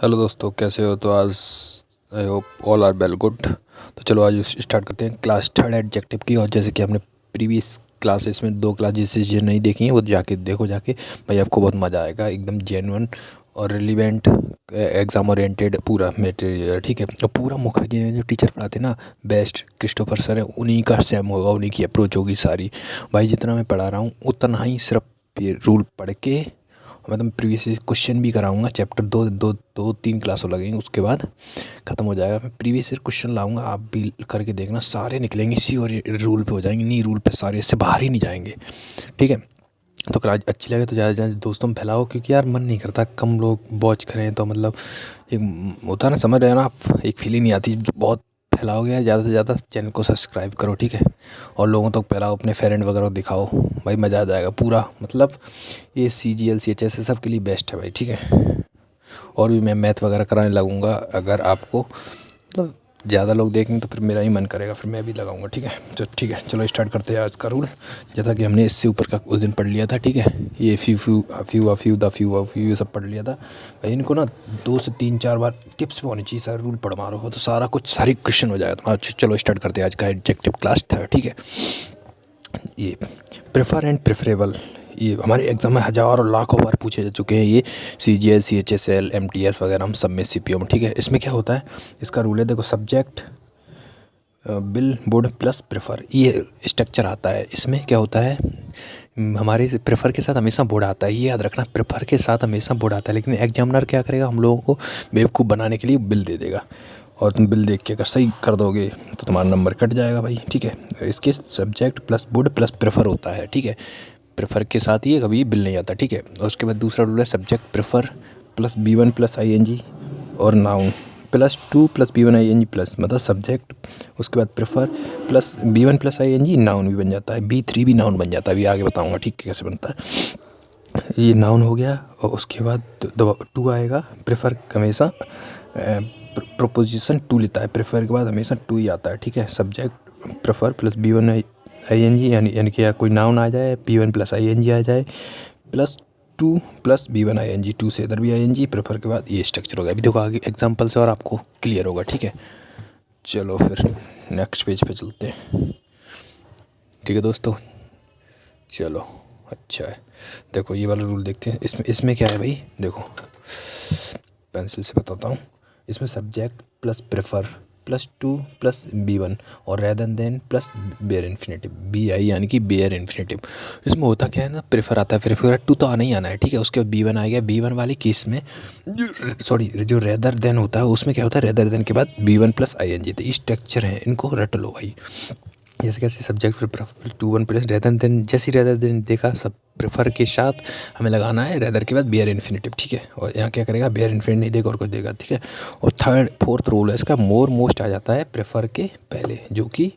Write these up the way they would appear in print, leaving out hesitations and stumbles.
Hello दोस्तों, कैसे हो? तो आज I hope all are well good. तो चलो आज स्टार्ट करते हैं क्लास थर्ड एडजेक्टिव की। और जैसे कि हमने प्रीवियस क्लासेस में 2 क्लास जिससे नहीं देखी हैं वो जाके देखो जाके, भाई आपको बहुत मज़ा आएगा। एकदम जेन्युइन और रिलीवेंट एग्ज़ाम ओरिएंटेड पूरा मटेरियल, ठीक है। और पूरा मुखर्जी ने जो टीचर पढ़ाते ना, बेस्ट क्रिस्टोफर सर है, उन्हीं का सेम होगा, उन्हीं की अप्रोच होगी सारी। भाई जितना मैं पढ़ा रहा हूँ उतना ही सिर्फ ये रूल पढ़ के मतलब प्रीवियस क्वेश्चन भी कराऊंगा। चैप्टर दो तीन क्लासों लगेंगे, उसके बाद ख़त्म हो जाएगा। मैं प्रीवियस क्वेश्चन लाऊंगा, आप भी करके देखना, सारे निकलेंगे इसी और रूल पे हो जाएंगे। नहीं रूल पे सारे इससे बाहर ही नहीं जाएंगे, ठीक है। तो क्लास अच्छी लगे तो ज़्यादा ज़्यादा दोस्तों में फैलाओ, क्योंकि यार मन नहीं करता कम लोग वॉच करें तो मतलब एक होता है ना, समझ रहे हो ना आप, एक फीलिंग नहीं आती। बहुत फैलाओगे यार, ज़्यादा से ज़्यादा चैनल को सब्सक्राइब करो, ठीक है। और लोगों तक फैलाओ, अपने फ्रेंड वगैरह को दिखाओ, भाई मज़ा आ जाएगा पूरा। मतलब ये CGL CHS सब के लिए बेस्ट है भाई, ठीक है। और भी मैं मैथ वगैरह कराने लगूंगा, अगर आपको मतलब ज़्यादा लोग देखेंगे तो फिर मेरा ही मन करेगा, फिर मैं भी लगाऊंगा, ठीक है। तो ठीक है, चलो स्टार्ट करते हैं आज का रूल। जैसा कि हमने इससे ऊपर का उस दिन पढ़ लिया था, ठीक है। ये फ्यू ये सब पढ़ लिया था भाई। इनको ना 2 से 3-4 बार टिप्स पे होनी चाहिए, सारा रूल पढ़ मारो हो तो सारा कुछ सारी क्वेश्चन हो जाएगा तुम्हारा। चलो स्टार्ट करते हैं आज का एडजेक्टिव क्लास थर्ड, ठीक है। ये प्रेफर एंड प्रेफरेबल, ये हमारे एग्जाम में हज़ारों लाखों बार पूछे जा चुके हैं। ये CGL CHSL MTS वगैरह हम सब में CPO में, ठीक है। इसमें क्या होता है, इसका रूल है, देखो, subject bill would plus prefer, ये स्ट्रक्चर आता है। इसमें क्या होता है, हमारे प्रेफर के साथ हमेशा वुड आता है, ये याद रखना, प्रेफर के साथ हमेशा वुड आता है। लेकिन एग्जामिनर क्या करेगा, हम लोगों को बेवकूफ़ बनाने के लिए बिल दे देगा, और तुम बिल देख के अगर सही कर दोगे तो तुम्हारा नंबर कट जाएगा भाई, ठीक है। इसके subject plus would plus prefer होता है, ठीक है। प्रेफर के साथ ही कभी बिल नहीं आता, ठीक है। और उसके बाद दूसरा रूल है, subject prefer plus B1 plus ING और noun plus 2 plus B1 ING plus, मतलब सब्जेक्ट उसके बाद prefer plus B1 plus ING noun भी बन जाता है, B3 भी नाउन बन जाता है, अभी आगे बताऊंगा, ठीक है, कैसे बनता है। ये नाउन हो गया। और उसके बाद 2 आएगा, प्रेफर हमेशा प्रोपोजिशन 2 लेता है, प्रेफर के बाद हमेशा 2 ही आता है, ठीक है। Subject prefer plus B1 ING, यानी कि कोई नाउन आ जाए, B1 प्लस ING आ जाए, प्लस 2 प्लस B1 ING, 2 से इधर भी ING, प्रेफर के बाद ये स्ट्रक्चर हो गया। अभी देखो आगे एग्जाम्पल से और आपको क्लियर होगा, ठीक है। चलो फिर नेक्स्ट पेज पे चलते हैं, ठीक है दोस्तों। चलो अच्छा है, देखो ये वाला रूल देखते हैं। इसमें क्या है भाई, देखो पेंसिल से बताता हूँ। इसमें subject plus prefer plus 2 plus B1 और rather than plus bare infinitive, BI यानी कि बेयर इन्फिनेटिव। इसमें होता क्या है ना, प्रेफर आता है, प्रेफर 2 तो आना ही आना है, ठीक है। उसके बाद B1 आ गया, B1 वाली केस में सॉरी जो रेदर देन होता है उसमें क्या होता है, रेदर देन के बाद B1 प्लस ING। तो ये स्ट्रक्चर है, इनको रट लो भाई। जैसे कैसे subject prefer 2 1 plus rather than, जैसे रेदर देन देखा, सब प्रेफर के साथ हमें लगाना है रेदर के बाद बेयर इन्फिनेटिव, ठीक है। और यहाँ क्या करेगा, बेयर इन्फिनेटिव नहीं देगा और कुछ देगा, ठीक है। और फोर्थ रूल है इसका, मोर मोस्ट आ जाता है प्रेफर के पहले, जो कि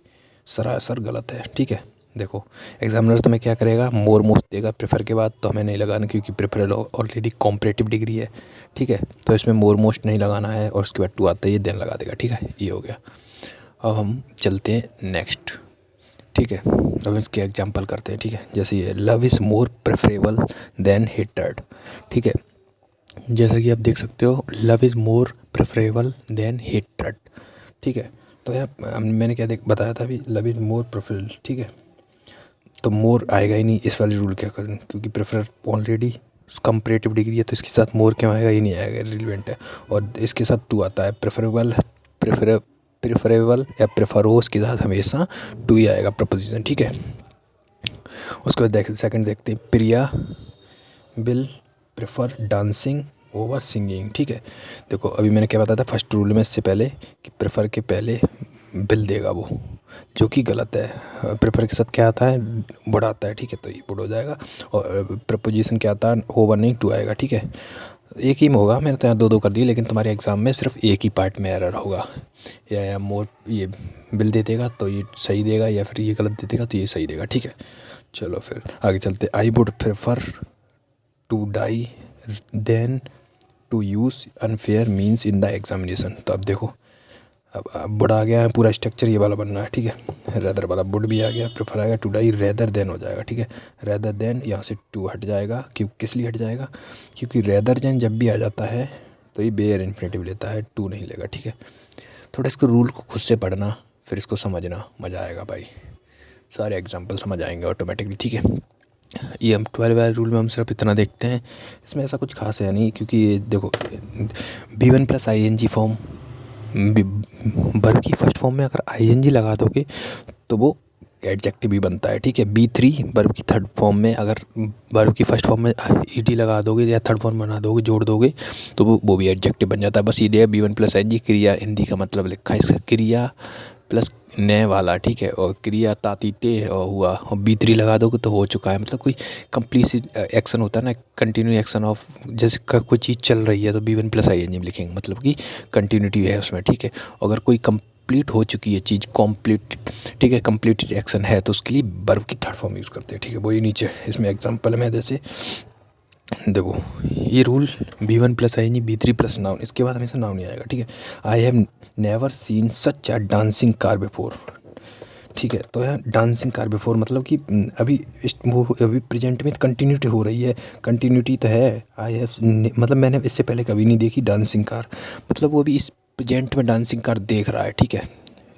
सरासर गलत है, ठीक है। देखो एग्जामिनर तुम्हें क्या करेगा, मोर मोस्ट देगा प्रेफर के बाद, तो हमें नहीं लगाना, क्योंकि प्रेफर ऑलरेडी कॉम्परेटिव डिग्री है, ठीक है। तो इसमें मोर मोस्ट नहीं लगाना है, और उसके बाद 2 आता है, ये देन लगा देगा, ठीक है। ये हो गया। अब हम चलते हैं नेक्स्ट, ठीक है। अब इसके एग्जांपल करते हैं, ठीक है। जैसे ये love is more preferable than hatred, ठीक है। जैसा कि आप देख सकते हो, love is more preferable than hatred, ठीक है। तो यहाँ मैंने क्या बताया था अभी, लव इज़ मोर प्रेफरेबल, ठीक है। तो मोर आएगा ही नहीं इस वाले रूल के अकॉर्डिंग, क्योंकि प्रेफर ऑलरेडी कंपरेटिव डिग्री है, तो इसके साथ मोर क्यों आएगा, ये नहीं आएगा, रिलेवेंट है। और इसके साथ 2 आता है, प्रेफरेबल या प्रेफरोस के साथ हमेशा 2 ही आएगा प्रपोजिशन, ठीक है। उसके बाद सेकंड देखते हैं, Priya will prefer dancing over singing, ठीक है। देखो अभी मैंने क्या बताया था फर्स्ट रूल में, इससे पहले कि प्रेफर के पहले बिल देगा वो, जो कि गलत है। प्रेफर के साथ क्या आता है, बुड आता है, ठीक है। तो ये बुड हो जाएगा। और प्रपोजिशन क्या आता है, ओवर नहीं 2 आएगा, ठीक है। एक ही में होगा, मैंने तो यहाँ 2 कर दिए, लेकिन तुम्हारे एग्ज़ाम में सिर्फ एक ही पार्ट में एरर होगा, या मोर ये बिल दे देगा तो ये सही देगा, या फिर ये गलत दे देगा तो ये सही देगा, ठीक है। चलो फिर आगे चलते। I would prefer to die than to use unfair means in the examination. तो अब देखो, अब बुड आ गया है, पूरा स्ट्रक्चर ये वाला बनना है, ठीक है। रेदर वाला बुड भी आ गया, प्रेफर आएगा, टू डाई रेदर देन हो जाएगा, ठीक है। रेदर देन यहाँ से 2 हट जाएगा, क्यों किस लिए हट जाएगा, क्योंकि रेदर देन जब भी आ जाता है तो ये बेयर इन्फिनेटिव लेता है, टू नहीं लेगा, ठीक है। थोड़ा इसको रूल को खुद से पढ़ना, फिर इसको समझना, मज़ा आएगा भाई, सारे एग्जाम्पल समझ आएंगे ऑटोमेटिकली, ठीक है। ये हम 12 वाले रूल में हम सिर्फ इतना देखते हैं, इसमें ऐसा कुछ खास है नहीं, क्योंकि ये देखो B1 plus ING form, verb की फर्स्ट फॉर्म में अगर ING लगा दोगे तो वो एडजेक्टिव भी बनता है, ठीक है। B3 वर्ब की थर्ड फॉर्म में अगर वर्ब की फर्स्ट फॉर्म में ED लगा दोगे या थर्ड फॉर्म बना दोगे, जोड़ दोगे, तो वो भी एडजेक्टिव बन जाता है। बस ये B1 प्लस ING क्रिया, हिंदी का मतलब लिखा है इसका क्रिया प्लस ने वाला, ठीक है। और क्रिया तातीते और हुआ, और B3 लगा दोगे तो हो चुका है। मतलब कोई कंप्लीट एक्शन होता है ना, कंटिन्यू एक्शन ऑफ, जैसे कोई चीज़ चल रही है तो B1 प्लस ING में लिखेंगे, मतलब कि कंटिन्यूटी है उसमें, ठीक है। अगर कोई कंप्लीट हो चुकी है चीज़, कम्प्लीट, ठीक है, कंप्लीट एक्शन है, तो उसके लिए वर्ब की थर्ड फॉर्म यूज़ करते हैं, ठीक है। वही नीचे इसमें एग्जाम्पल में जैसे देखो, ये rule B1 plus ING, B3 plus noun, इसके बाद हमेशा नाउन ही आएगा, ठीक है। I have never seen such a dancing car before, ठीक है। तो यहाँ डांसिंग कार बिफोर मतलब कि अभी वो अभी प्रेजेंट में कंटिन्यूटी हो रही है, कंटिन्यूटी तो है। आई हैव मतलब मैंने इससे पहले कभी नहीं देखी डांसिंग कार, मतलब वो अभी इस प्रेजेंट में डांसिंग कार देख रहा है, ठीक है।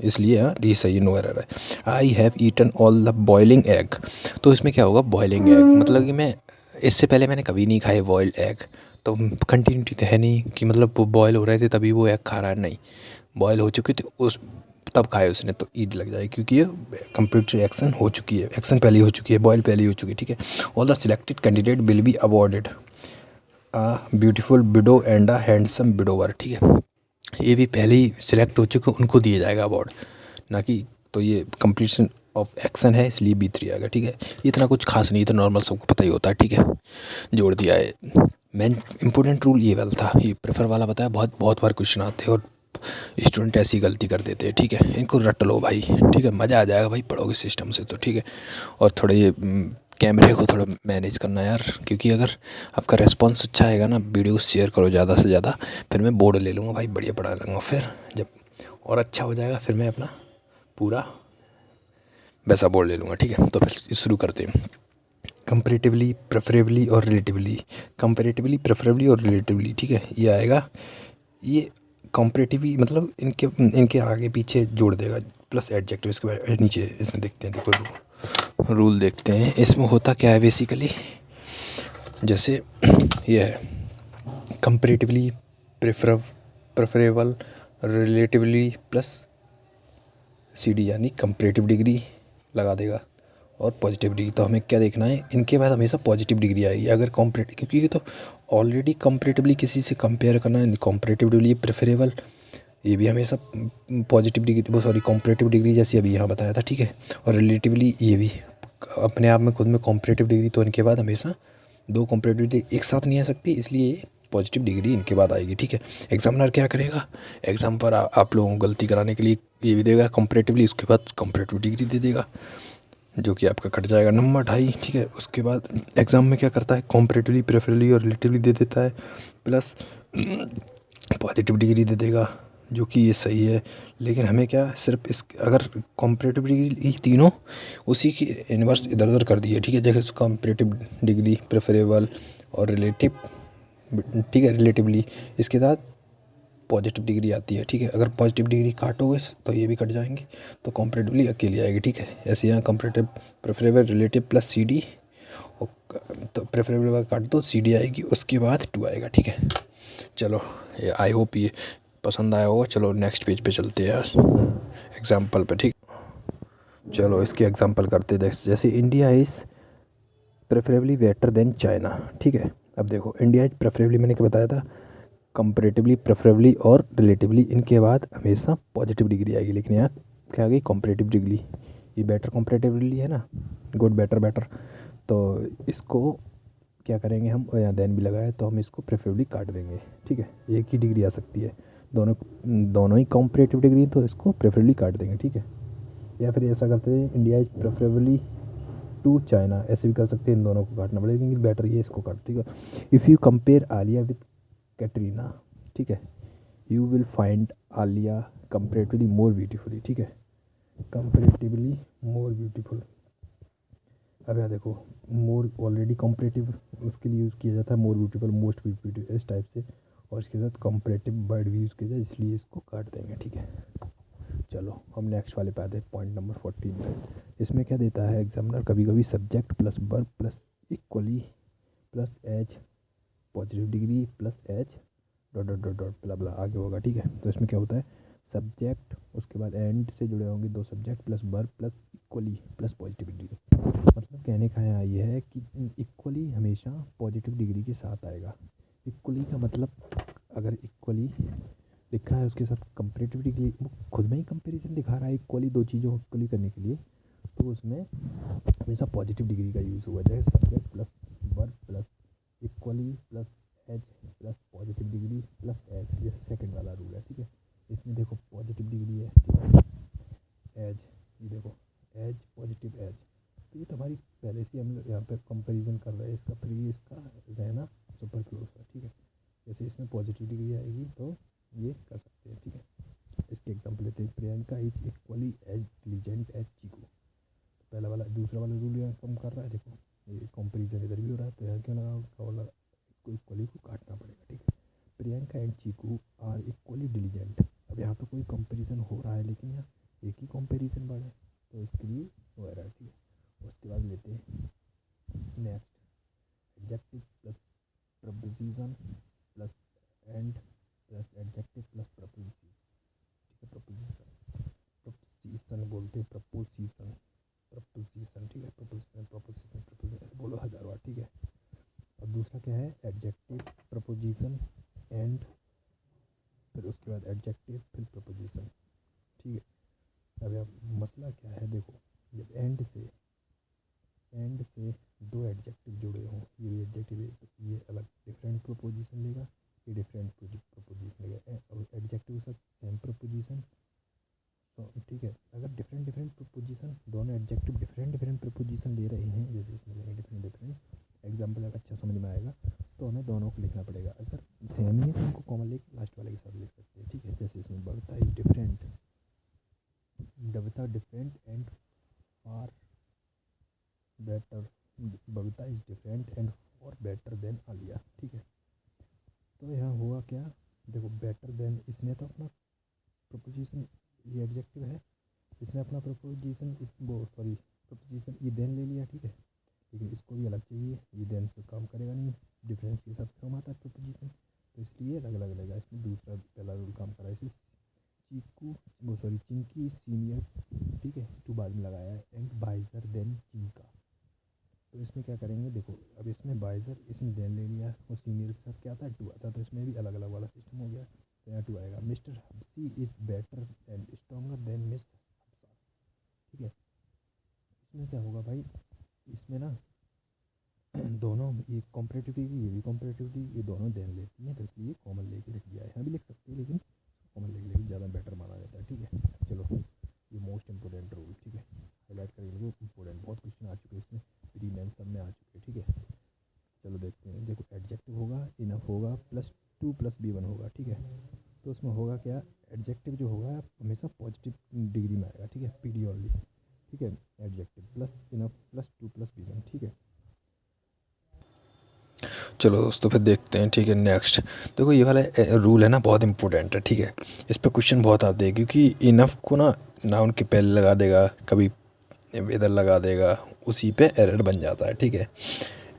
इसलिए हाँ, ये सही नो एरर है। I have eaten all the boiling egg, तो इसमें क्या होगा, बॉइलिंग एग मतलब कि मैं इससे पहले मैंने कभी नहीं खाए बॉइल्ड एग, तो कंटिन्यूटी तो है नहीं कि मतलब वो बॉयल हो रहे थे तभी वो एग खा रहा है, नहीं, बॉयल हो चुके थे उस तब खाए उसने, तो ईड लग जाए, क्योंकि ये कंप्लीट एक्शन हो चुकी है, एक्शन पहले हो चुकी है, बॉयल पहले हो चुकी है, ठीक है। All the selected candidate will be awarded a beautiful window and a handsome widower, ठीक है। ये भी पहले ही सिलेक्ट हो चुके, उनको दिया जाएगा अवार्ड, ना कि, तो ये कंप्लीशन ऑफ एक्शन है, इसलिए B3 आएगा, ठीक है। इतना कुछ खास नहीं, तो नॉर्मल सबको पता ही होता है, ठीक है। जोड़ दिया है। मेन इंपॉर्टेंट रूल ये वाला था, ये प्रेफर वाला बताया, बहुत बहुत बार क्वेश्चन आते हैं और स्टूडेंट ऐसी गलती कर देते हैं, ठीक है। इनको रट लो भाई, ठीक है, मज़ा आ जाएगा भाई पढ़ोगे सिस्टम से तो, ठीक है। और थोड़े ये कैमरे को थोड़ा मैनेज करना यार, क्योंकि अगर आपका रेस्पॉन्स अच्छा आएगा ना, वीडियो शेयर करो ज़्यादा से ज़्यादा, फिर मैं बोर्ड ले लूँगा भाई, बढ़िया पढ़ा लूँगा, फिर जब और अच्छा हो जाएगा फिर मैं अपना पूरा वैसा बोर्ड ले लूँगा, ठीक है। तो फिर शुरू करते हैं। कंपैरेटिवली, प्रेफरेबली और रिलेटिवली, कंपैरेटिवली, प्रेफरेबली और रिलेटिवली, ठीक है। ये आएगा, ये कंपैरेटिवली मतलब इनके इनके आगे पीछे जोड़ देगा प्लस एडजेक्टिव, इसके बाद नीचे इसमें देखते हैं, देखो रूल देखते हैं, इसमें होता क्या है बेसिकली, जैसे ये है comparatively, preferable, relatively plus CD, यानी कंपैरेटिव डिग्री लगा देगा और पॉजिटिव डिग्री। तो हमें क्या देखना है, इनके बाद हमेशा पॉजिटिव डिग्री आएगी अगर कॉम्परेटिव, क्योंकि ये तो ऑलरेडी कंपैरेटिवली किसी से कंपेयर करना है, कंपैरेटिवली प्रेफरेबल, ये भी हमेशा पॉजिटिव डिग्री, वो सॉरी कंपैरेटिव डिग्री जैसी अभी यहाँ बताया था, ठीक है। और रिलेटिवली ये भी अपने आप में खुद में कंपैरेटिव डिग्री, तो इनके बाद हमेशा दो कंपैरेटिव डिग्री एक साथ नहीं आ सकती, इसलिए पॉजिटिव डिग्री इनके बाद आएगी, ठीक है। एग्जामिनर क्या करेगा, एग्जाम पर आप लोगों को गलती कराने के लिए ये भी देगा कंपैरेटिवली, उसके बाद कंपैरेटिव डिग्री दे देगा, जो कि आपका कट जाएगा नंबर 2.5, ठीक है। उसके बाद एग्ज़ाम में क्या करता है, कॉम्परेटिवली, प्रेफरेबली और रिलेटिवली दे देता है, प्लस पॉजिटिव डिग्री दे देगा, जो कि ये सही है। लेकिन हमें क्या, सिर्फ इस अगर कॉम्परेटिव डिग्री तीनों उसी की इन्वर्स इधर उधर कर दी है, ठीक है। जैसे कॉम्परेटिव डिग्री, प्रेफरेबल और रिलेटिव, ठीक है, रिलेटिवली, इसके साथ पॉजिटिव डिग्री आती है, ठीक है। अगर पॉजिटिव डिग्री काटोगे तो ये भी कट जाएंगे, तो कॉम्परेटिवली अकेली आएगी, ठीक है। ऐसे यहाँ comparative, preferable, relative plus CD, और तो प्रेफरेबल काट दो, CD आएगी, उसके बाद 2 आएगा, ठीक है। चलो, ये आई होप ये पसंद आया होगा। चलो नेक्स्ट पेज पे चलते हैं एग्जाम्पल पे, ठीक। चलो इसके एग्जाम्पल करते हैं, जैसे India is preferably better than China, ठीक है। अब देखो, इंडिया इज प्रेफरेबली मैंने क्या बताया था, कंपैरेटिवली, प्रेफरेबली और रिलेटिवली, इनके बाद हमेशा पॉजिटिव डिग्री आएगी, लेकिन यहाँ क्या आ गई, कंपैरेटिव डिग्री। ये बेटर कंपैरेटिवली है ना, गुड, बेटर, बेटर, तो इसको क्या करेंगे हम, यहाँ देन भी लगाया तो हम इसको प्रेफरेबली काट देंगे, ठीक है। एक ही डिग्री आ सकती है, दोनों ही कंपैरेटिव डिग्री, तो इसको प्रेफरेबली काट देंगे, ठीक है। या फिर ऐसा करते हैं, India is preferably to China, ऐसे भी कर सकते हैं, इन दोनों को काटना पड़ेगा, लेकिन बेटर ये इसको काट, ठीक है। If you compare Alia with Katrina, ठीक है, you will find Alia comparatively more beautifully, ठीक है, कंपेरेटिवली मोर ब्यूटीफुल। अब यहाँ देखो, मोर ऑलरेडी कंपेरेटिव उसके लिए यूज़ किया जाता है, मोर ब्यूटीफुल, मोस्ट ब्यूटीफुल, इस टाइप से और इसके साथ कंपैरेटिव वर्ड भी यूज़ किया जाए, इसलिए इसको काट देंगे। ठीक है, चलो हम नेक्स्ट वाले पे आते हैं, पॉइंट नंबर 14 पे। इसमें क्या देता है एग्जामिनर, कभी कभी subject plus verb plus equally plus as positive degree plus as dot dot dot dot blah blah आगे होगा। ठीक है, तो इसमें क्या होता है, सब्जेक्ट उसके बाद एंड से जुड़े होंगे दो subject plus verb plus equally plus positive degree. मतलब कहने का यहाँ ये है कि इक्वली हमेशा पॉजिटिव डिग्री के साथ आएगा। इक्वली का मतलब अगर इक्वली लिखा है उसके साथ कंपेरेटिव डिग्री, वो खुद में ही कंपैरिजन दिखा रहा है इक्वली दो चीज़ों को इक्वली करने के लिए, तो उसमें हमेशा पॉजिटिव डिग्री का यूज़ हुआ जैसे subject plus verb plus equally plus as plus positive degree plus as, ये सेकंड वाला रूल है। ठीक है, इसमें देखो पॉजिटिव डिग्री है, ठीक है, एज, ये देखो एज पॉजिटिव एज, तो ये तो हमारी पहले से हम लोग यहाँ पे कंपैरिजन कर रहे हैं, इसका फ्री इसका रहना सुपर क्लोज है। ठीक है, जैसे इसमें पॉजिटिव डिग्री आएगी तो ये कर सकते हैं। ठीक है, इसके एग्जाम्पल लेते हैं, Priyanka is equally as diligent as Chiku. तो पहला वाला दूसरा वाला रूल यहाँ कम कर रहा है, देखो ये कंपैरिजन इधर भी हो रहा है, तो यहाँ क्यों लगा इसको इक्वली को काटना पड़ेगा। ठीक है, Priyanka and Chiku are equally diligent. अब यहाँ तो कोई कंपैरिजन हो रहा है लेकिन यहाँ एक ही कंपैरिजन वर्ड है, तो इसके लिए हो रहा है। ठीक है, उसके बाद लेते हैं next, adjective plus preposition plus and plus adjective plus preposition. ठीक है, प्रपोजिशन बोलते हैं, प्रपोजिशन प्रपोजिशन। ठीक है, प्रपोजिशन प्रपोजिशन प्रपोजिशन बोलो 1000 बार। ठीक है, और दूसरा क्या है, एडजेक्टिव प्रपोजिशन एंड फिर उसके बाद एडजेक्टिव फिर प्रपोजिशन। ठीक है, अब यहाँ मसला क्या है, देखो जब एंड से दो एडजेक्टिव जुड़े हों, ये भी एडजेक्टिव है तो ये अलग डिफरेंट प्रपोजिशन लेगा, ये डिफरेंट प्रपोजिशन लेगा, और एडजेक्टिव के साथ सेम प्रपोजिशन। तो ठीक है, अगर डिफरेंट प्रपोजिशन दोनों एडजेक्टिव डिफरेंट प्रपोजिशन ले रहे हैं, जैसे इसमें लेंगे डिफरेंट एग्जाम्पल अगर अच्छा समझ में आएगा तो हमें दोनों को लिखना पड़ेगा। अगर सेम ही है तो हमको कॉमन लेके लास्ट वाले के साथ लिख सकते हैं। ठीक है, जैसे इसमें Babita is different and for better, Babita is different and for better than Alia. ठीक है, तो यहाँ हुआ क्या, देखो बेटर देन, इसने तो अपना प्रपोजिशन, ये एडजेक्टिव है, इसने अपना प्रपोजिशन प्रपोजिशन ये देन ले लिया। ठीक है, लेकिन इसको भी अलग चाहिए, ये देन से काम करेगा नहीं, डिफरेंस के साथ काम आता है प्रपोजिशन, तो इसलिए अलग अलग लगेगा। इसमें दूसरा पहला रूल काम करा है, इसे चिंकी सीनियर, ठीक है, टू बाद में लगाया है, एंड बाइजर देन चिंका। तो इसमें क्या करेंगे, देखो अब इसमें बाइजर इसने देन ले लिया और सीनियर के साथ क्या आता है टू आता है, तो इसमें भी अलग अलग वाला सिस्टम हो गया, तो यहाँ टू आएगा। Mister Habsi is better and stronger than miss Habsa. ठीक है, इसमें क्या होगा भाई, इसमें ना दोनों ये कॉम्परेटिव डिग्री, ये भी कॉम्परेटिव डिग्री, ये दोनों देन लेती हैं, तो इसलिए कॉमन लेके लिख दिया है। यहाँ भी लिख सकते हैं लेकिन कॉमन लेके ज़्यादा बेटर माना जाता है। ठीक है, चलो ये मोस्ट इंपॉर्टेंट रूल, ठीक है, हाईलाइट करेंगे, इंपॉर्टेंट बहुत क्वेश्चन आ चुके हैं इसमें, प्री मेंस सब में आ चुके हैं। ठीक है, चलो देखते हैं, देखो एडजेक्टिव होगा इनफ होगा प्लस 2 प्लस B1 होगा। ठीक है, तो उसमें होगा क्या, एडजेक्टिव जो होगा हमेशा पॉजिटिव डिग्री में आएगा। ठीक है, PD ओनली। ठीक है, adjective plus enough plus 2 plus B1। ठीक है, चलो दोस्तों फिर देखते हैं। ठीक है, नेक्स्ट देखो ये वाला रूल है ना बहुत इंपॉर्टेंट है। ठीक है, इस पर क्वेश्चन बहुत आते हैं, क्योंकि इनफ को ना नाउन के पहले लगा देगा, कभी इधर लगा देगा, उसी पे एरर बन जाता है। ठीक है,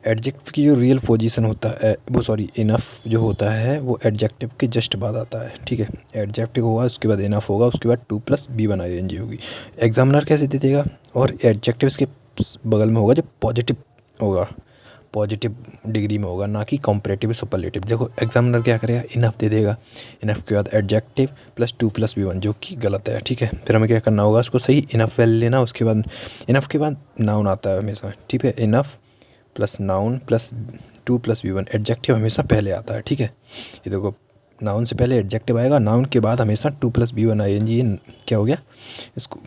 एडजेक्टिव की जो रियल पोजीशन होता है वो इनफ जो होता है वो एडजेक्टिव के जस्ट बाद आता है। ठीक है, एडजेक्टिव होगा उसके बाद इनफ होगा, उसके बाद 2 प्लस B1 ING होगी। एग्जामिनर कैसे दे देगा, और एडजेक्टिव इसके बगल में होगा जो पॉजिटिव होगा, पॉजिटिव डिग्री में होगा, ना कि कंपैरेटिव सुपरलेटिव। देखो एग्जामिनर क्या करेगा, इनफ दे देगा, इनफ के बाद एडजेक्टिव प्लस 2 प्लस B1 जो कि गलत है। ठीक है, फिर हमें क्या करना होगा, उसको सही इनफ वैल्यू लेना, उसके बाद इनफ के बाद नाउन आता है हमेशा। ठीक है, enough plus noun plus 2 plus B1, adjective हमेशा पहले आता है। ठीक है, ये देखो नाउन से पहले एडजेक्टिव आएगा, नाउन के बाद हमेशा 2 प्लस B1 ING, क्या हो गया, इसको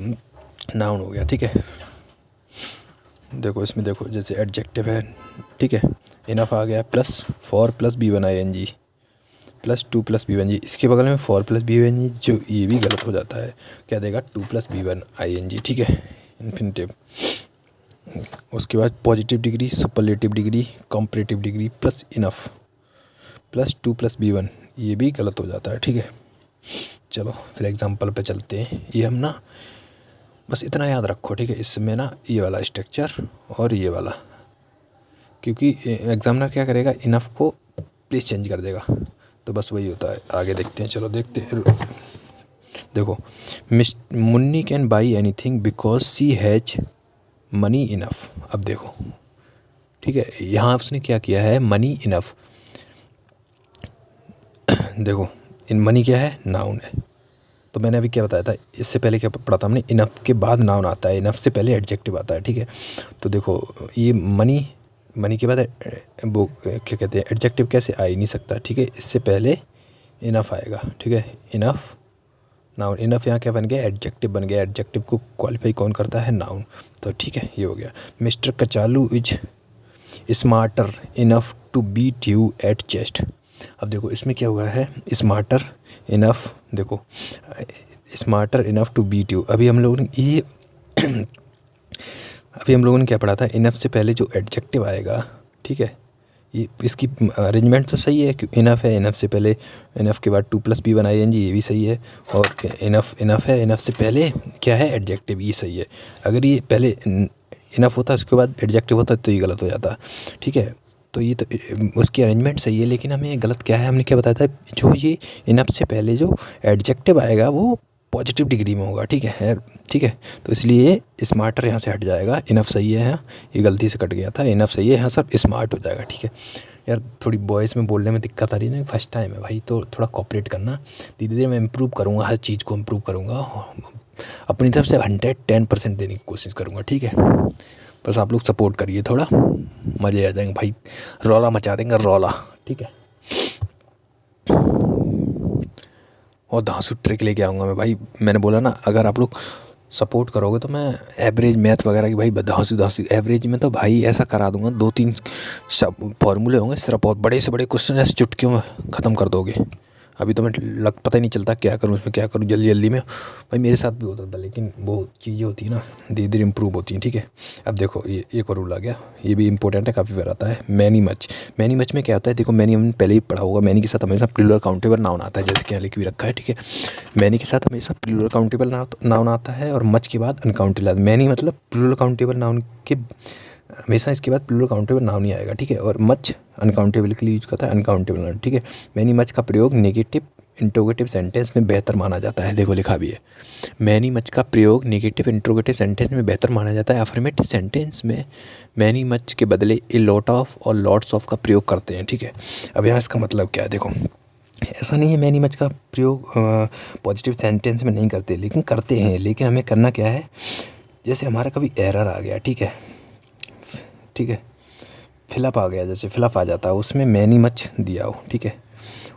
नाउन हो गया। ठीक है, देखो इसमें देखो जैसे एडजेक्टिव है, ठीक है, इनफ आ गया plus 4 plus B1 ING plus 2 plus B1 जी, इसके बगल में 4 प्लस B1 जी, जो ये भी गलत हो जाता है, क्या देगा 2 प्लस B1 ING। ठीक है, इन्फिनिटिव। उसके बाद positive degree, superlative degree, comparative degree plus enough plus 2 plus B1, ये भी गलत हो जाता है, ठीक है। चलो फिर एग्जांपल पे चलते हैं। ये हम ना बस इतना याद रखो, ठीक है, इसमें ना ये वाला स्ट्रक्चर और ये वाला, क्योंकि एग्जामिनर क्या करेगा, इनफ को प्लीज़ चेंज कर देगा, तो बस वही होता है। आगे देखते हैं, चलो देखते हैं। देखो, miss Munni can buy anything because she has money enough. अब देखो, ठीक है, यहाँ उसने क्या किया है, मनी इनफ। देखो, इन मनी क्या है, नाउन है। तो मैंने अभी क्या बताया था, इससे पहले क्या पढ़ा था हमने, इनफ के बाद नाउन आता है, इनफ से पहले एडजेक्टिव आता है, ठीक है। तो देखो, ये मनी के बाद वो क्या कहते हैं, एडजेक्टिव कैसे आ ही नहीं सकता, ठीक है, इससे पहले इनफ आएगा, ठीक है। इनफ नाउन, इनफ यहाँ क्या बन गया, एडजेक्टिव बन गया। एडजेक्टिव को क्वालिफाई कौन करता है, नाउन। तो ठीक है, ये हो गया। Mister Kachalu is smarter enough to beat you at chess. अब देखो, इसमें क्या हुआ है, स्मार्टर इनफ। देखो, smarter enough to beat you. अभी हम लोगों ने क्या पढ़ा था, इनफ से पहले जो एडजेक्टिव आएगा, ठीक है, ये इसकी अरेंजमेंट तो सही है, क्योंकि इनफ है, इनफ से पहले, इनफ के बाद 2+B ये भी सही है। और इनफ है, इनफ से पहले क्या है, एडजेक्टिव, ये सही है। अगर ये पहले इनफ होता उसके बाद एडजेक्टिव होता तो ये गलत हो जाता, ठीक है। तो ये तो उसकी अरेंजमेंट सही है, लेकिन हमें गलत क्या है, हमने क्या बताया था, जो ये इनफ से पहले जो एडजेक्टिव आएगा वो पॉजिटिव डिग्री में होगा, ठीक है, ठीक है। तो इसलिए स्मार्टर यहाँ से हट जाएगा, इनफ सही है, यहाँ ये गलती से कट गया था, इनफ सही है, यहाँ सब स्मार्ट हो जाएगा, ठीक है। यार थोड़ी वॉइस में बोलने में दिक्कत आ रही है ना, फर्स्ट टाइम है भाई, तो थोड़ा कॉपरेट करना। धीरे धीरे मैं इम्प्रूव करूँगा, हर चीज़ को इम्प्रूव करूँगा, अपनी तरफ से 110% देने की कोशिश करूँगा, ठीक है। बस आप लोग सपोर्ट करिए, थोड़ा मज़े आ जाएंगे भाई, रौला मचा देंगे, रौला, ठीक है। और धांसू ट्रिक लेके आऊँगा मैं भाई, मैंने बोला ना, अगर आप लोग सपोर्ट करोगे तो मैं एवरेज मैथ वगैरह की भाई धांसू एवरेज में तो भाई ऐसा करा दूंगा, 2-3 सब फॉर्मूले होंगे सिर्फ, और बड़े से बड़े क्वेश्चन ऐसे चुटकियों में ख़त्म कर दोगे। अभी तो मैं पता ही नहीं चलता क्या करूँ, इसमें क्या करूँ, जल्दी जल्दी में भाई मेरे साथ भी होता था, लेकिन वो चीज़ें होती है ना, धीरे धीरे इम्प्रूव होती हैं, ठीक है। अब देखो, ये एक और रूल आ गया, ये भी इंपॉर्टेंट है, काफ़ी बार आता है, मैनी मच। मैनी मच में क्या होता है, देखो, मैनी हमने पहले ही पढ़ा होगा, मैनी के साथ हमेशा प्लूरल काउंटेबल नाउन आता है, जैसे क्या लिख भी रखा है, ठीक है। मैनी के साथ हमेशा प्लूरल काउंटेबल नाउन आता है, और मच के बाद अनकाउंटेबल। मैनी मतलब प्लूरल काउंटेबल नाउन के हमेशा इसके बाद प्लूरल काउंटेबल नाउन ही आएगा, ठीक है। और मच अनकाउंटेबल के लिए यूज करता है, अनकाउंटेबल नाउन, ठीक है। मैनी मच का प्रयोग नेगेटिव इंट्रोगेटिव सेंटेंस में बेहतर माना जाता है, देखो लिखा भी है, मैनी मच का प्रयोग नेगेटिव इंट्रोगेटिव सेंटेंस में बेहतर माना जाता है। अफर्मेटिव सेंटेंस में मैनी मच के बदले ए लॉट ऑफ और लॉट्स ऑफ का प्रयोग करते हैं, ठीक है। अब यहाँ इसका मतलब क्या है, देखो, ऐसा नहीं है मैनी मच का प्रयोग पॉजिटिव सेंटेंस में नहीं करते, लेकिन करते हैं। लेकिन हमें करना क्या है, जैसे हमारा कभी एरर आ गया, ठीक है, ठीक है, फिलअप आ गया, जैसे फिलअप आ जाता है, उसमें मैनी मच दिया हो, ठीक है,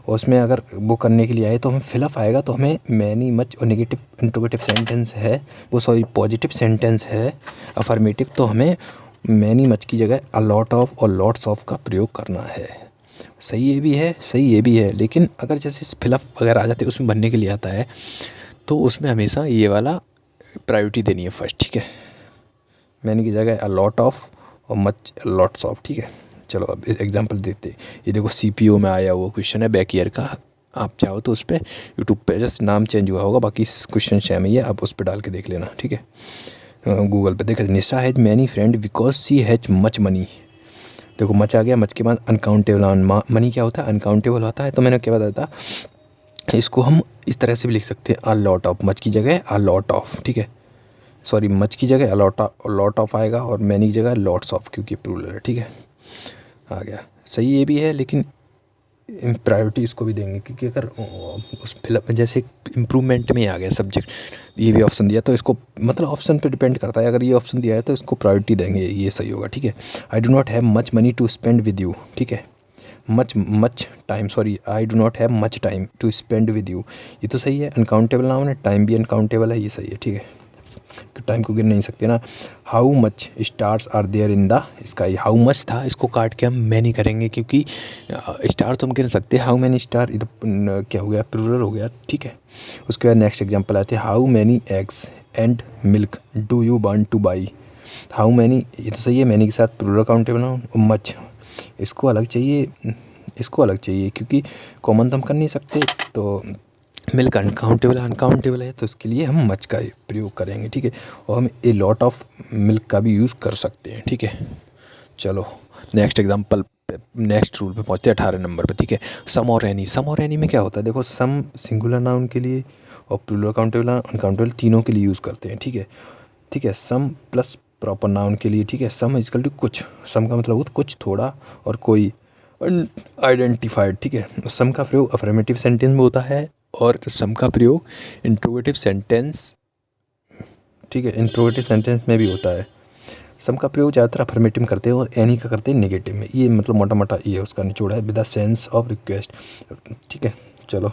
और उसमें अगर वो करने के लिए आए तो हमें फिलअप आएगा, तो हमें मैनी मच, और नेगेटिव इंट्रोगेटिव सेंटेंस है वो, सॉरी पॉजिटिव सेंटेंस है अफर्मेटिव, तो हमें मैनी मच की जगह अ लॉट ऑफ और लॉट्स ऑफ का प्रयोग करना है। सही ये भी है, सही ये भी है, लेकिन अगर जैसे फिलअप वगैरह आ जाते उसमें बनने के लिए आता है, तो उसमें हमेशा ये वाला प्रायोरिटी देनी है फर्स्ट, ठीक है। मैनी की जगह अ लॉट ऑफ और मच लॉट्स ऑफ, ठीक है। चलो अब एग्जांपल देते हैं। ये देखो, सीपीओ में आया हुआ क्वेश्चन है, बैक ईयर का, आप चाहो तो उस पर यूट्यूब पे जस्ट नाम चेंज हुआ होगा, बाकी क्वेश्चन सेम ही है, आप उस पर डाल के देख लेना, ठीक है। गूगल पे देखा, Nisha has many friend because she has much money. देखो, मच आ गया, मच के बाद अनकाउंटेबल, मनी क्या होता है, अनकाउंटेबल होता है। तो मैंने क्या बताया था, इसको हम इस तरह से भी लिख सकते हैं, अ लॉट ऑफ, मच की जगह अ लॉट ऑफ, ठीक है, सॉरी मच की जगह लॉट ऑफ आएगा, और मैनी की जगह लॉट्स ऑफ, क्योंकि प्लूरल है, ठीक है। आ गया, सही ये भी है, लेकिन प्रायोरिटी इसको भी देंगे, क्योंकि अगर उस फिलअप में जैसे इम्प्रूवमेंट में आ गया सब्जेक्ट, ये भी ऑप्शन दिया, तो इसको मतलब ऑप्शन पे डिपेंड करता है, अगर ये ऑप्शन दिया है तो इसको प्रायोरिटी देंगे, ये सही होगा, ठीक है। I do not have much money to spend with you, ठीक है, much time, sorry I do not have much time to spend with you, ये तो सही है, अनकाउंटेबल नाउन है, टाइम भी अनकाउंटेबल है, ये सही है, ठीक है, टाइम को गिन नहीं सकते ना। How much stars are there in the sky, how much था, इसको काट के हम मैनी करेंगे, क्योंकि स्टार तो हम गिन सकते हैं, हाउ मैनी स्टार, इधर क्या हो गया, प्लूरल हो गया, ठीक है। उसके बाद नेक्स्ट एग्जांपल आते हैं, how many eggs and milk do you want two by. How many, ये तो सही है, मैनी के साथ प्लूरल काउंटेबल नाउन, मच इसको अलग चाहिए, इसको अलग चाहिए, क्योंकि कॉमन तो हम कर नहीं सकते। तो मिल्क अनकाउंटेबल है, तो इसके लिए हम मच का प्रयोग करेंगे, ठीक है। और हम ए लॉट ऑफ मिल्क का भी यूज़ कर सकते हैं, ठीक है। चलो नेक्स्ट एग्जांपल पे, नेक्स्ट रूल पे पहुँचते हैं 18 नंबर पे, ठीक है। सम और एनी में क्या होता है, देखो सम सिंगुलर नाउन के लिए और प्लूरल काउंटेबल अनकाउंटेबल तीनों के लिए यूज़ करते हैं, ठीक है। ठीक है, सम प्लस प्रॉपर नाउन के लिए, ठीक है। सम इजकल टू कुछ, सम का मतलब होता कुछ, थोड़ा और कोई आइडेंटिफाइड, ठीक है। सम का प्रयोग अफर्मेटिव सेंटेंस में होता है और सम का प्रयोग इंट्रोगेटिव सेंटेंस, ठीक है, इंट्रोगेटिव सेंटेंस में भी होता है। सम का प्रयोग ज़्यादातर अफर्मेटिव में करते हैं और एनी का करते हैं नेगेटिव में। ये मतलब मोटा मोटा ये उसका निचोड़ है, with the sense of request, ठीक है। चलो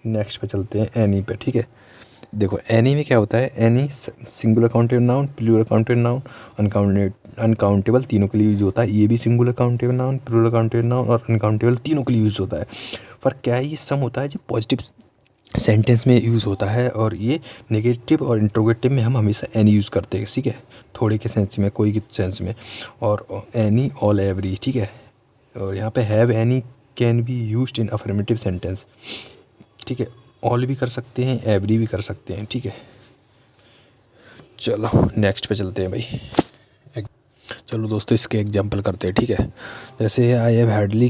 नेक्स्ट पे चलते हैं, एनी पे, ठीक है। देखो एनी में क्या होता है, any singular countable noun, plural countable noun, uncountable तीनों के लिए यूज़ होता है। ये भी singular countable noun, plural countable noun और अनकाउंटेबल तीनों के लिए यूज़ होता है। पर क्या है, ये सम होता है जो पॉजिटिव सेंटेंस में यूज़ होता है, और ये नेगेटिव और इंट्रोगेटिव में हम हमेशा एनी यूज़ करते हैं, ठीक है। थोड़े के सेंस में, कोई के सेंस में, और एनी ऑल एवरी, ठीक है। और यहाँ पे have any can be used in affirmative sentence, ठीक है। ऑल भी कर सकते हैं, एवरी भी कर सकते हैं, ठीक है। चलो नेक्स्ट पे चलते हैं भाई। चलो दोस्तों इसके एग्जांपल करते हैं, ठीक है। जैसे I have hardly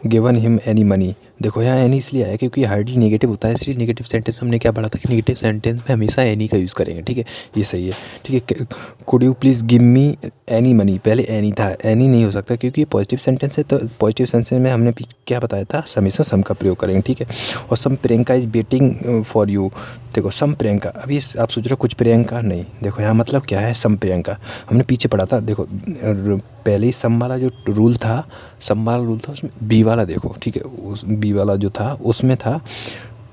given him any money. देखो यहाँ एनी इसलिए आया क्योंकि हार्डली नेगेटिव होता है, इसलिए नेगेटिव सेंटेंस में हमने क्या पढ़ा था कि नेगेटिव सेंटेंस में हमेशा एनी का यूज़ करेंगे, ठीक है। ये सही है, ठीक है। Could you please give me any money, पहले एनी था, एनी नहीं हो सकता क्योंकि ये पॉजिटिव सेंटेंस है। तो पॉजिटिव सेंटेंस में हमने क्या बताया था, हमेशा सम का प्रयोग करेंगे, ठीक है। और some Priyanka is waiting for you. देखो सम प्रियंका, अभी आप सोच रहे हो कुछ प्रियंका नहीं, देखो यहाँ मतलब क्या है, सम प्रियंका हमने पीछे पढ़ा था। देखो पहले ही सम वाला जो रूल था, उसमें बी वाला देखो, ठीक है। उस बी वाला जो था उसमें था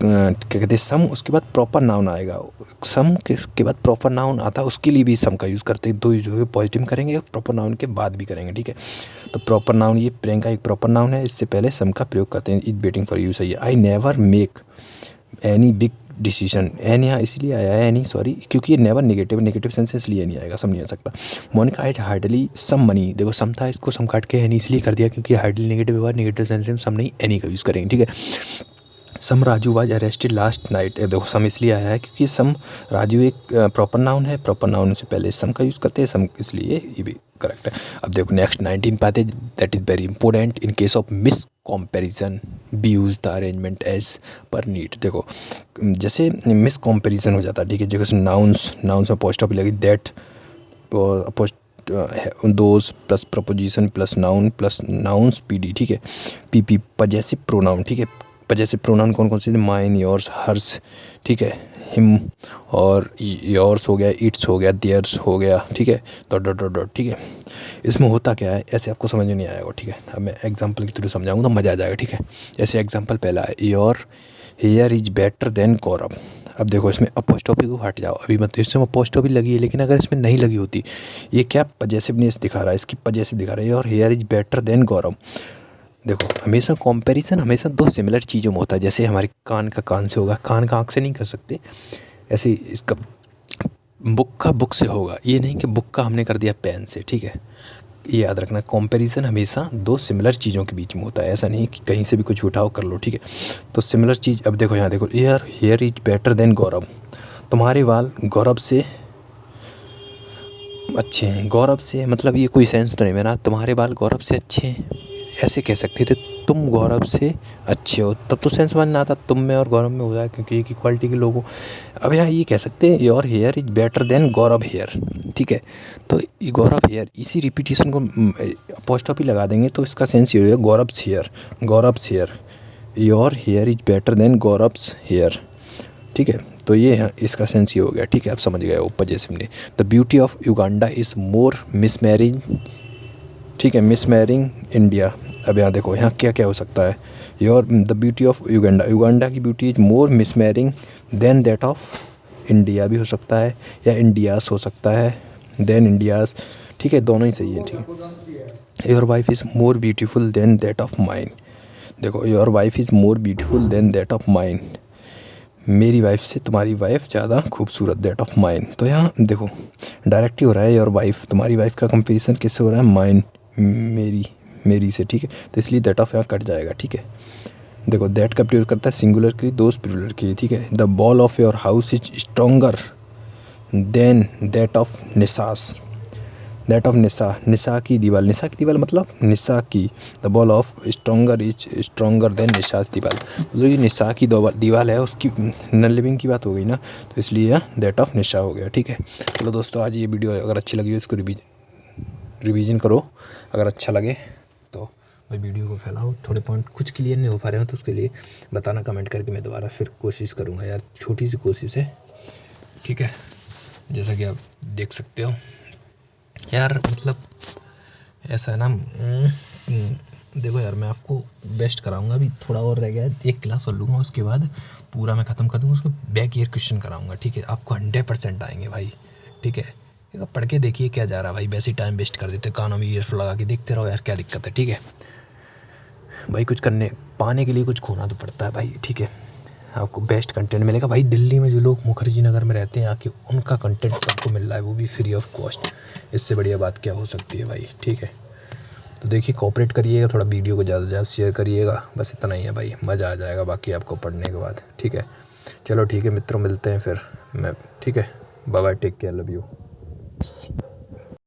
क्या कहते हैं, सम, उसके बाद प्रॉपर नाउन आएगा। सम के बाद प्रॉपर नाउन आता है, उसके लिए भी सम का यूज़ करते हैं। दो यूज हो गए, पॉजिटिव करेंगे, प्रॉपर नाउन के बाद भी करेंगे, ठीक है। तो प्रॉपर नाउन, ये प्रियंका एक प्रॉपर नाउन है, इससे पहले सम का प्रयोग करते हैं। इज वेटिंग फॉर यू सही है। I never make any big decision, an यहाँ इसलिए आया है, एनी सॉरी, क्योंकि ये नेवर नेगेटिव सेंस इसलिए नहीं आएगा, सम नहीं आ सकता। Monica has hardly some money, देखो सम था, इसको सम काट के एनी इसलिए कर दिया क्योंकि हार्डली नेगेटिव हुआ, नेगेटिव सेंस में सम नहीं, एनी का यूज़ करेंगे, ठीक है। Some Raju was arrested last night, देखो सम इसलिए आया है क्योंकि सम राजू एक प्रॉपर नाउन है, प्रॉपर नाउन से पहले सम का यूज़ करते हैं, सम इसलिए ये भी करेक्ट है। अब देखो नेक्स्ट 19 पे आते, that is very important, in case of miss comparison be use the arrangement as per need. देखो जैसे मिस कंपैरिजन हो जाता है, ठीक है। जैसे नाउन्स में अपोस्ट्रोफी लगी, दैट और those plus preposition plus nouns PD, ठीक है। पीपी पजेसिव प्रोनाउन, ठीक है। पजेसिव प्रोनाउन कौन कौन से, माइन, योर्स, हर्स, ठीक है। हिम और योर्स हो गया, इट्स हो गया, देयर्स हो गया, ठीक है। डॉट डॉट डॉट डॉट, ठीक है। इसमें होता क्या है, ऐसे आपको समझ में नहीं आएगा, ठीक है। अब मैं एग्जांपल की थ्रू समझाऊंगा तो मज़ा आ जाएगा, ठीक है। जैसे एग्जांपल पहला है, your hair is better than Gaurav. अब देखो इसमें अपोस्ट्रोफी को हट जाओ, अभी मतलब इसमें अपोस्ट्रोफी लगी है, लेकिन अगर इसमें नहीं लगी होती, ये क्या पजेसिवनेस दिखा रहा है, इसकी पजेसिव दिखा रहा है, your hair is better than Gaurav. देखो हमेशा कंपैरिजन हमेशा दो सिमिलर चीज़ों में होता है। जैसे हमारे कान का कान से होगा, कान का आँख से नहीं कर सकते, ऐसे इसका बुक का बुक से होगा, ये नहीं कि बुक का हमने कर दिया पेन से, ठीक है। ये याद रखना, कंपैरिजन हमेशा दो सिमिलर चीज़ों के बीच में होता है, ऐसा नहीं कि कहीं से भी कुछ उठाओ कर लो, ठीक है। तो सिमिलर चीज़, अब देखो यहाँ देखो, हेयर इज बेटर देन गौरव, तुम्हारे बाल गौरव से अच्छे हैं। गौरव से मतलब ये कोई सेंस तो नहीं बना, तुम्हारे बाल गौरव से अच्छे हैं, ऐसे कह सकते थे, तुम गौरव से अच्छे हो, तब तो सेंस बनना आता, तुम में और गौरव में हो जाए क्योंकि एक इक्वालिटी के लोग हो। अब यहाँ ये कह सकते हैं, your hair is better than Gaurav hair, ठीक है। तो गौरव हेयर, इसी रिपीटिशन को अपोस्ट्रोफी लगा देंगे तो इसका सेंस ये हो जाएगा, Gaurav's hair, your hair is better than Gaurav's hair, ठीक है। तो ये इसका सेंस ये हो गया, ठीक है। आप समझ गए ऊपर जैसे हमने, the beauty of Uganda is more mesmerising, ठीक है, मिसमैरिंग इंडिया। अब यहाँ देखो यहाँ क्या क्या हो सकता है, your the beauty of Uganda की beauty is more mesmerising than that of India भी हो सकता है, या इंडियास हो सकता है, देन इंडियास, ठीक है। दोनों ही सही है, ठीक है। Your wife is more beautiful than that of mine, देखो your wife is more beautiful than that of mine, मेरी वाइफ से तुम्हारी वाइफ ज़्यादा खूबसूरत, दैट ऑफ माइन। तो यहाँ देखो डायरेक्ट ही हो रहा है, योर वाइफ, तुम्हारी वाइफ का कंपैरिजन किससे हो रहा है, माइन, मेरी से, ठीक है। तो इसलिए दैट ऑफ यहाँ कट जाएगा, ठीक है। देखो दैट का प्रयोग करता है सिंगुलर के लिए, दोस्त प्लूरल के लिए, ठीक है। The wall of your house is stronger than that of Nisa's, that of Nisa, Nisa की दीवार, निसा की दीवार मतलब निसा की, the wall of stronger is stronger than Nisa दीवार, मतलब ये निसा की दीवार है उसकी नॉन लिविंग की बात हो गई ना, तो इसलिए दैट ऑफ निशा हो गया, ठीक है। चलो दोस्तों, आज ये वीडियो अगर अच्छी लगी हो इसको रिवीजन करो, अगर अच्छा लगे तो भाई वीडियो को फैलाओ। थोड़े पॉइंट कुछ क्लियर नहीं हो पा रहे हो तो उसके लिए बताना कमेंट करके, मैं दोबारा फिर कोशिश करूँगा यार, छोटी सी कोशिश है, ठीक है। जैसा कि आप देख सकते हो यार, मतलब ऐसा है ना, देखो यार मैं आपको बेस्ट कराऊंगा, अभी थोड़ा और रह गया है, एक क्लास और लूँगा, उसके बाद पूरा मैं ख़त्म कर दूँगा, उसको बैक ईयर क्वेश्चन कराऊंगा, ठीक है। आपको 100% आएंगे भाई, ठीक है। एक पढ़ के देखिए क्या जा रहा है भाई, वैसे ही टाइम वेस्ट कर देते, कानों में ईयरफोन लगा के देखते रहो यार, क्या दिक्कत है, ठीक है भाई। कुछ पाने के लिए कुछ खोना तो पड़ता है भाई, ठीक है। आपको बेस्ट कंटेंट मिलेगा भाई। दिल्ली में जो लोग मुखर्जी नगर में रहते हैं आके, उनका कंटेंट आपको मिल रहा है, वो भी फ्री ऑफ कॉस्ट। इससे बढ़िया बात क्या हो सकती है भाई, ठीक है। तो देखिए कोऑपरेट करिएगा, थोड़ा वीडियो को ज़्यादा से ज़्यादा शेयर करिएगा, बस इतना ही है भाई, मज़ा आ जाएगा बाकी आपको पढ़ने के बाद, ठीक है। चलो ठीक है मित्रों, मिलते हैं फिर मैं, ठीक है। Bye bye, take care, love you.